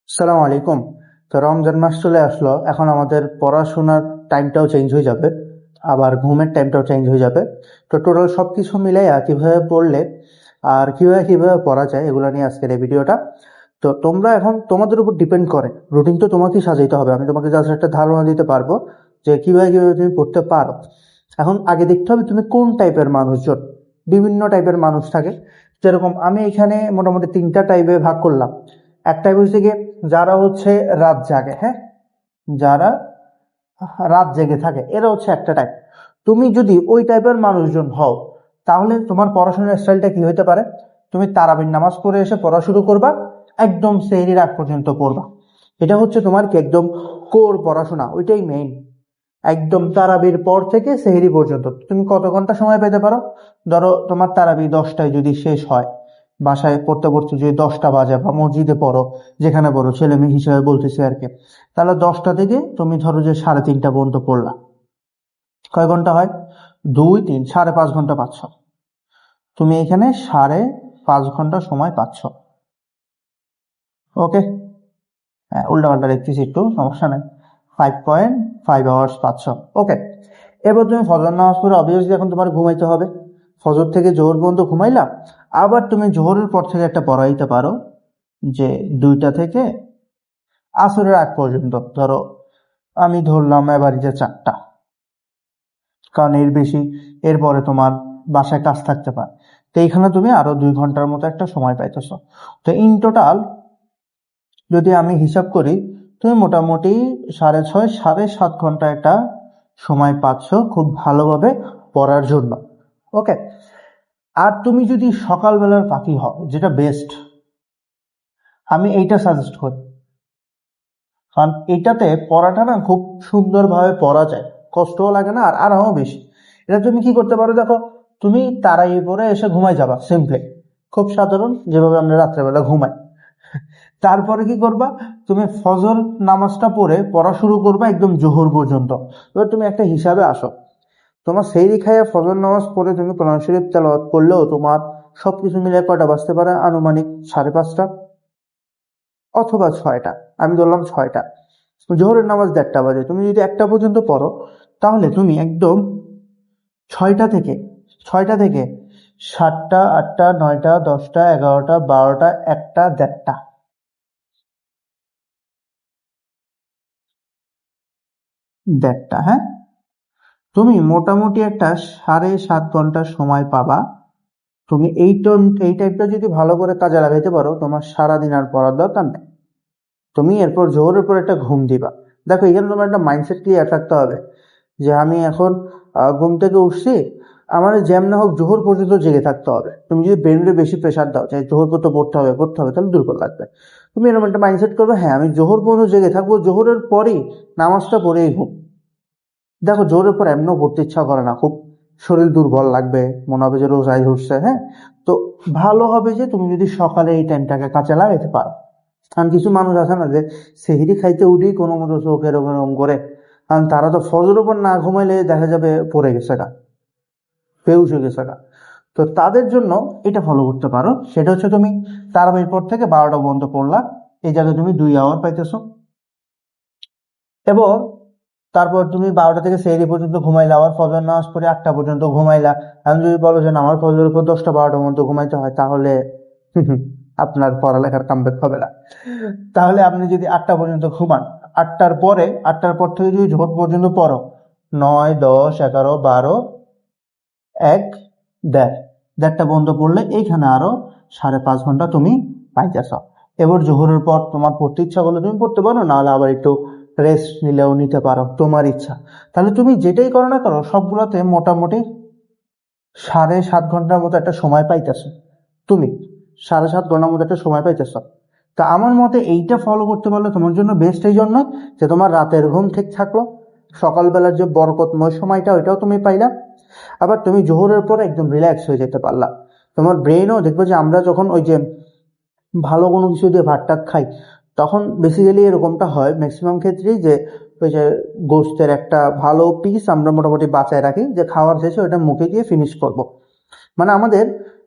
সালাম আলাইকুম। তো রমজান মাস চলে আসলো, এখন আমাদের পড়াশোনার টাইমটাও চেঞ্জ হয়ে যাবে, আবার ঘুমের টাইমটাও চেঞ্জ হয়ে যাবে। তো টোটাল সবকিছু মিলাইয়া কিভাবে পড়লে আর কিভাবে কিভাবে পড়া যায় এগুলো নিয়ে আজকের এই ভিডিওটা। তো তোমরা এখন তোমাদের উপর ডিপেন্ড করে, রুটিন তো তোমাকেই সাজাইতে হবে। আমি তোমাকে জাস্ট একটা ধারণা দিতে পারবো যে কিভাবে কিভাবে তুমি পড়তে পারো। এখন আগে দেখতে হবে তুমি কোন টাইপের মানুষজন। বিভিন্ন টাইপের মানুষ থাকে, যেরকম আমি এখানে মোটামুটি তিনটা টাইপে ভাগ করলাম। এক টাইপ হচ্ছে গিয়ে যারা হচ্ছে রাত জাগে, হ্যাঁ, যারা রাত জেগে থাকে, এরা হচ্ছে একটা টাইপ। তুমি যদি ওই টাইপের মানুষজন হও, তাহলে তোমার পড়াশোনার স্টাইলটা কি হতে পারে? তুমি তারাবির নামাজ পড়ে এসে পড়া শুরু করবা, একদম সেহরির আগ পর্যন্ত পড়বা। এটা হচ্ছে তোমার কি একদম কোর পড়াশোনা, ওইটাই মেইন। একদম তারাবির পর থেকে সেহরি পর্যন্ত তুমি কত ঘন্টা সময় পেতে পারো? ধরো তোমার তারাবি 10টায় যদি শেষ হয়, বাসায় পড়তে পড়তে যদি 10টা বাজে, বা মসজিদে পড়ো, যেখানে পড়ো, ছেলে মেয়ে হিসাবে বলতেছি আর কি, তাহলে 10টা থেকে তুমি ধরো যে 3:30 পর্যন্ত পড়লা। কয় ঘন্টা হয়? 2 3 5.5 ঘন্টা পাচ্ছ। তুমি এখানে 5.5 ঘন্টা সময় পাচ্ছ। ওকে, হ্যাঁ, উল্টা পাল্টা দেখতেছি একটু, সমস্যা নেই। 5.5 আওয়ার্স পাচ্ছ। ওকে, এবার তুমি ফজর নামাজ পড়ে অবভিয়াসলি এখন তোমার ঘুমাইতে হবে। ফজর থেকে জোহর পর্যন্ত ঘুমাইলা, আবার তুমি জোহরের পর থেকে একটা পড়াইতে পারো, যে 2টা থেকে আসরের আগ পর্যন্ত। ধরো আমি ধরলাম এবারে যে 4টা, কারণ এর বেশি এরপরে তোমার বাসায় কাজ থাকতে পারে। তো এইখানে তুমি আরো 2 ঘন্টার মতো একটা সময় পাইতেছ। তো ইন টোটাল যদি আমি হিসাব করি, তুমি মোটামুটি 6.5 7.5 ঘন্টা একটা সময় পাচ্ছ খুব ভালোভাবে পড়ার জন্য। ওকে, আর তুমি যদি সকালবেলার পাখি হও, যেটা বেস্ট, আমি এইটা সাজেস্ট করি। কারণ এটাতে পড়াটা না খুব সুন্দরভাবে পড়া যায়, কষ্টও লাগে না, আর আরামও বেশি। এটা তুমি কি করতে পারো, দেখো, তুমি তারাই পরে এসে ঘুমাই যাবা, সিম্পলি, খুব সাধারণ, যেভাবে আমরা রাত্রেবেলা ঘুমাই। তারপরে কি করবা, তুমি ফজর নামাজটা পড়ে পড়া শুরু করবা একদম জোহর পর্যন্ত। এবার তুমি একটা হিসাবে আসো, তোমার সেহরি খাইয়া ফজর নামাজ পড়ে তুমি কোরআন শরীফ তেলাওয়াত করলেও তোমার সবকিছু মিলে কয়টা বাজতে পারে? আনুমানিক 5:30 অথবা 6টা। আমি ধরলাম 6টা। জোহরের নামাজ 1:30 বাজে, তুমি যদি 1টা পর্যন্ত পড়ো, তাহলে তুমি একদম 6টা থেকে 7টা 8টা 9টা 10টা 11টা 12টা 1টা 1:30, 1:30, হ্যাঁ, তুমি মোটামুটি একটা 7.5 ঘন্টা সময় পাবা। তুমি এই টাইপটা যদি ভালো করে কাজে লাগাইতে পারো, তোমার সারাদিন আর পড়ার দরকার নেই। তুমি এরপর জোহরের পর একটা ঘুম দিবা। দেখো, এখানে তোমার একটা মাইন্ডসেট ক্লিয়ার থাকতে হবে যে আমি এখন ঘুম থেকে উঠছি, আমার যেমন হোক জোহর পর্যন্ত জেগে থাকতে হবে। তুমি যদি ব্রেনে বেশি প্রেশার দাও যে জোহর পর্যন্ত পড়তে হবে, তাহলে দুর্বল লাগবে। তুমি এরকম একটা মাইন্ডসেট করবে, হ্যাঁ আমি জোহর পর্যন্ত জেগে থাকবো, জোহরের পরেই নামাজটা পড়েই ঘুম। দেখো, জোরের পর এমনও পড়তে ইচ্ছা করে না, খুব শরীর দুর্বল লাগবে, মনে হবে যে রোজাই ধরছে, হ্যাঁ। তো ভালো হবে যে তুমি যদি সকালে এই টাইমটাকে কাজে লাগাইতে পারো। কারণ কিছু মানুষ আছে না, যে সেহরি খাইতে উঠেই কোনো মতো চোখ এরকম এরকম করে, কারণ তারা তো ফজর উপর না ঘুমাইলে দেখা যাবে পড়ে গেছে গা, বেহুশ হয়ে গেছে গা। তো তাদের জন্য এটা ফলো করতে পারো, সেটা হচ্ছে তুমি তারাবির পর থেকে 12টা পর্যন্ত পড়লা, এই জায়গায় তুমি 2 আওয়ার পাইতেছো। এবং তারপর তুমি 12টা থেকে সেহরি পর্যন্ত ঘুমাইলা, আবার ফজর নামাজ পড়ে 8টা পর্যন্ত ঘুমাইলা। এখন যদি বলো যে না, আমার ফজরের উপর 10টা 12টার মধ্যে ঘুমাইতে হয়, তাহলে আপনার পড়ালেখার কামব্যাক হবে না। তাহলে আপনি যদি 8টা পর্যন্ত ঘুমান, 8টার পর থেকে যদি জোহর পর্যন্ত পড়ো, 9 10 11 12 1 1:30 পর্যন্ত পড়লে এইখানে আরো 5.5 ঘন্টা তুমি পাইতেছ। এবার জোহরের পর তোমার পড়তে ইচ্ছা করলে তুমি পড়তে পারো, নাহলে আবার একটু রেস্ট নিলেও নিতে পারো, তোমার ইচ্ছা। তাহলে তুমি যেটাই করো না করো, সবগুলোতে মোটামুটি 7.5 ঘন্টার মতো একটা সময় পাইতেছ। তুমি 7.5 ঘন্টার মতো একটা সময় পাইতেছ। তা আমার মতে এইটা ফলো করতে পারলে তোমার জন্য বেস্ট, এই জন্য যে তোমার রাতের ঘুম ঠিক থাকলো, সকালবেলার যে বরকতময় সময়টা ওইটাও তুমি পাইলা, আবার তুমি জোহরের পরে একদম রিল্যাক্স হয়ে যেতে পারলা। তোমার ব্রেনও দেখবে যে আমরা যখন ওই যে ভালো কোনো কিছু দিয়ে ভাত টাত খাই, তখন বেসিক্যালি এরকমটা হয় ম্যাক্সিমাম ক্ষেত্রেই, যে ওই যে গোস্তের একটা ভালো পিস আমরা মোটামুটি বাঁচায় রাখি, যে খাওয়ার শেষে ওটা মুখে দিয়ে ফিনিশ করব। মানে আমাদের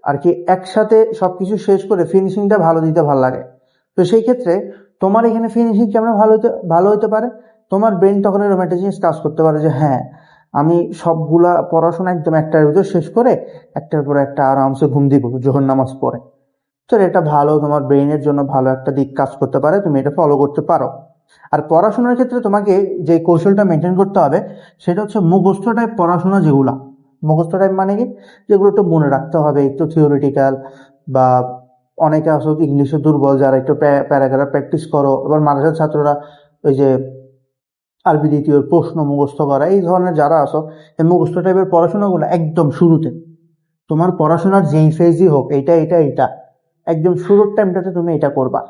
আর কি একসাথে সবকিছু শেষ করে ফিনিশিংটা ভালো দিতে ভালো লাগে। তো সেই ক্ষেত্রে তোমার এখানে ফিনিশিং কেমন ভালো হতে পারে, তোমার ব্রেন তখন এরকম একটা জিনিস কাজ করতে পারে যে হ্যাঁ আমি সবগুলা পড়াশোনা একদম একটার ভিতর শেষ করে একটার পর একটা আরামসে ঘুম দিব যখন নামাজ পড়ে। তো এটা ভালো, তোমার ব্রেইনের জন্য ভালো একটা দিক কাজ করতে পারে, তুমি এটা ফলো করতে পারো। আর পড়াশোনার ক্ষেত্রে তোমাকে যে কৌশলটা মেনটেন করতে হবে সেটা হচ্ছে মুখস্থ টাইপ পড়াশোনা, যেগুলা মুখস্থ টাইপ মানে কি, যেগুলো একটু মনে রাখতে হবে, একটু থিওরিটিক্যাল, বা অনেকে আসো ইংলিশে দুর্বল যারা একটু প্যারাগ্রাফ প্র্যাকটিস করো। এবার মাদ্রাসার ছাত্ররা ওই যে আরবি দ্বিতীয় প্রশ্ন মুখস্থ করা, এই ধরনের যারা আসো, এই মুখস্থ টাইপের পড়াশোনাগুলো একদম শুরুতে, তোমার পড়াশোনার যেই ফেজই হোক, এইটা একদম শুরুর টাইমটাতে তুমি এটা করবা।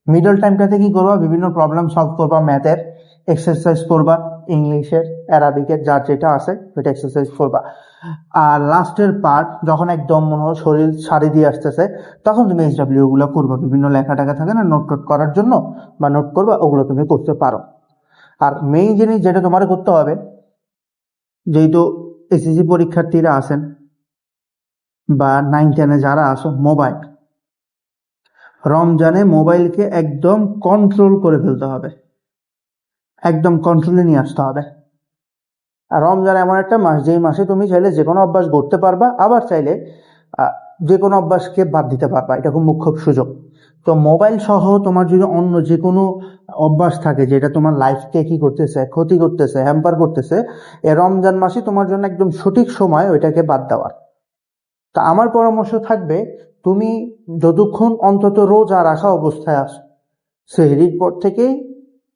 মিডল টাইমটাতে কি করবা, বিভিন্ন প্রবলেম সলভ করবা, ম্যাথের এক্সারসাইজ করবা, ইংলিশের অ্যারাবিকের যার যেটা আছে ওইটা এক্সারসাইজ করবা। আর লাস্টের পার্ট যখন একদম মনে হয় শরীর সারি দিয়ে আসতেছে, তখন তুমি এইচডাব্লিউ গুলো করবা, বিভিন্ন লেখা টাকা থাকে না নোট টোট করার জন্য, বা নোট করবা, ওগুলো তুমি করতে পারো। আর মেইন জিনিস যেটা তোমার করতে হবে, যেহেতু এসএসসি পরীক্ষার্থীরা আছেন বা 9-10 যারা আসো, রমজানে মোবাইলকে একদম কন্ট্রোল করে ফেলতে হবে, একদম কন্ট্রোলে নিয়ে আসতে হবে। আর রমজান এমন একটা মাস, যেই মাসে তুমি চাইলে যে কোনো অভ্যাস করতে পারবা, আবার চাইলে যে কোনো অভ্যাসকে বাদ দিতে পারবা, এটা খুব মুখ্য সুযোগ। তো মোবাইল সহ তোমার যদি অন্য যে কোনো অভ্যাস থাকে যেটা তোমার লাইফকে কি করতেছে, ক্ষতি করতেছে, হ্যাম্পার করতেছে, এ রমজান মাসে তোমার জন্য একদম সঠিক সময় ওইটাকে বাদ দেওয়ার। তা আমার পরামর্শ থাকবে, তুমি যতক্ষণ অন্তত রোজা রাখা অবস্থায় আছো, সেহরির পর থেকে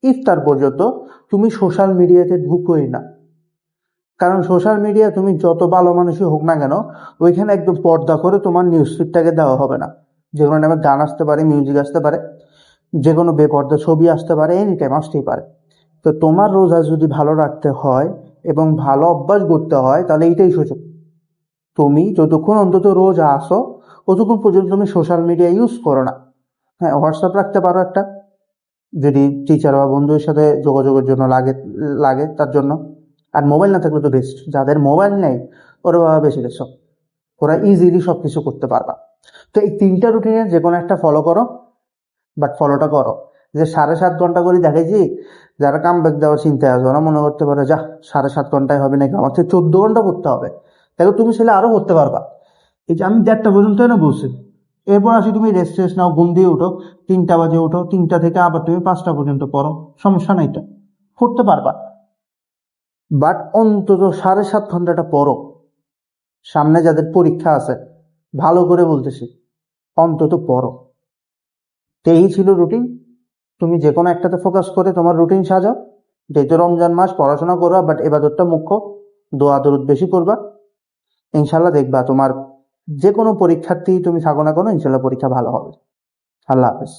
ইফতার পর্যন্ত তুমি সোশ্যাল মিডিয়াতে ঢুকোই না। কারণ সোশ্যাল মিডিয়া তুমি যত ভালো মানুষই হোক না কেন, ওইখানে একদম পর্দা করে তোমার নিউজ ফিডটাকে দেওয়া হবে না। যে কোনো টাইমে গান আসতে পারে, মিউজিক আসতে পারে, যে কোনো বেপর্দা ছবি আসতে পারে, এনি টাইম আসতেই পারে। তো তোমার রোজা যদি ভালো রাখতে হয় এবং ভালো অভ্যাস করতে হয়, তাহলে এইটাই সুযোগ। তুমি যতক্ষণ অন্তত রোজা আসো ততক্ষণ পর্যন্ত তুমি সোশ্যাল মিডিয়া ইউজ করো না। হ্যাঁ, হোয়াটসঅ্যাপ রাখতে পারো একটা, যদি টিচার বা বন্ধুদের সাথে যোগাযোগের জন্য লাগে তার জন্য। আর মোবাইল না থাকলে তো বেস্ট, যাদের মোবাইল নেই ওরা বাবা বেশি গেছো, ওরা ইজিলি সবকিছু করতে পারবা। তো এই 3টা রুটিনের যে কোনো একটা ফলো করো, বাট ফলোটা করো। যে 7.5 ঘন্টা করে দেখেছি, যারা কাম ব্যাক দেওয়ার চিন্তায় আছে ওরা মনে করতে পারে যা 7.5 ঘন্টায় হবে নাকি, আমার থেকে 14 ঘন্টা করতে হবে। দেখো তুমি ছেলে আরো করতে পারবা। এই যে আমি 1:30 পর্যন্ত না বলছি, এরপর আসি তুমি রেস্ট টেস্ট নাও, ঘুম দিয়ে উঠো, 3টা বাজে উঠো, 3টা থেকে আবার তুমি 5টা পর্যন্ত পড়ো, সমস্যা নাই, তো করতে পারবা। বাট অন্তত 7.5 ঘন্টাটা পড়ো। সামনে যাদের পরীক্ষা আছে, ভালো করে বলতেছি, অন্তত পড়ো। তো এই ছিল রুটিন। তুমি যে কোনো একটাতে ফোকাস করে তোমার রুটিন সাজাও। যেহেতু রমজান মাস, পড়াশোনা করবা, বাট এবাদতটা মুখ্য, দোয়া দরুদ বেশি করবা। ইনশাল্লাহ দেখবা তোমার যে কোনো পরীক্ষার্থী তুমি থাকো না কোনো, ইনশাল্লাহ পরীক্ষা ভালো হবে। আল্লাহ হাফেজ।